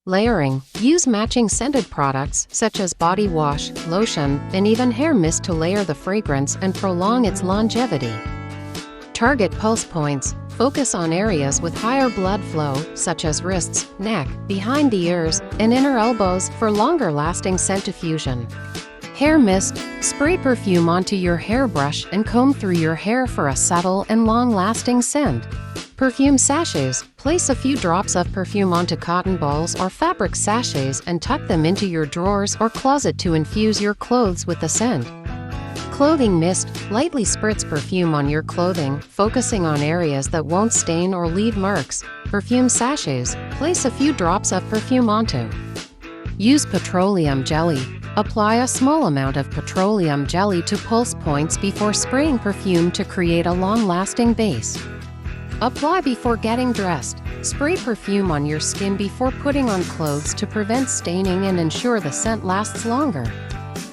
Layering. Use matching scented products such as body wash, lotion, and even hair mist to layer the fragrance and prolong its longevity. Target pulse points. Focus on areas with higher blood flow, such as wrists, neck, behind the ears, and inner elbows for longer-lasting scent diffusion. Hair mist. Spray perfume onto your hairbrush and comb through your hair for a subtle and long-lasting scent. Perfume sachets. Place a few drops of perfume onto cotton balls or fabric sachets and tuck them into your drawers or closet to infuse your clothes with the scent. Clothing mist. Lightly spritz perfume on your clothing, focusing on areas that won't stain or leave marks. Perfume sachets. Place a few drops of perfume onto. Use petroleum jelly. Apply a small amount of petroleum jelly to pulse points before spraying perfume to create a long-lasting base. Apply before getting dressed. Spray perfume on your skin before putting on clothes to prevent staining and ensure the scent lasts longer.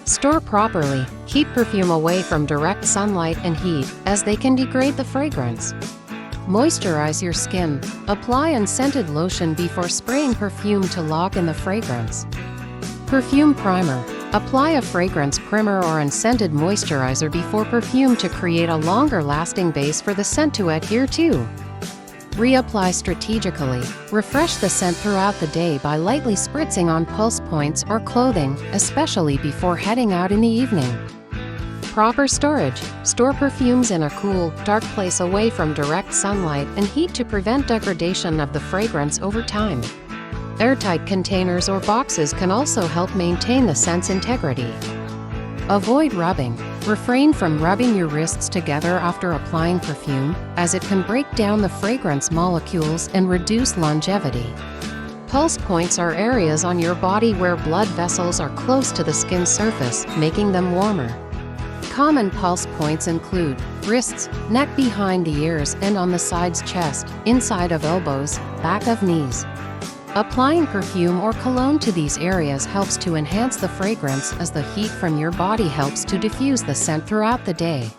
Store properly. Keep perfume away from direct sunlight and heat, as they can degrade the fragrance. Moisturize your skin. Apply unscented lotion before spraying perfume to lock in the fragrance. Perfume primer. Apply a fragrance primer or unscented moisturizer before perfume to create a longer-lasting base for the scent to adhere to. Reapply strategically. Refresh the scent throughout the day by lightly spritzing on pulse points or clothing, especially before heading out in the evening. Proper storage. Store perfumes in a cool, dark place away from direct sunlight and heat to prevent degradation of the fragrance over time. Airtight containers or boxes can also help maintain the scent's integrity. Avoid rubbing. Refrain from rubbing your wrists together after applying perfume, as it can break down the fragrance molecules and reduce longevity. Pulse points are areas on your body where blood vessels are close to the skin surface, making them warmer. Common pulse points include wrists, neck behind the ears and on the sides chest, inside of elbows, back of knees. Applying perfume or cologne to these areas helps to enhance the fragrance, as the heat from your body helps to diffuse the scent throughout the day.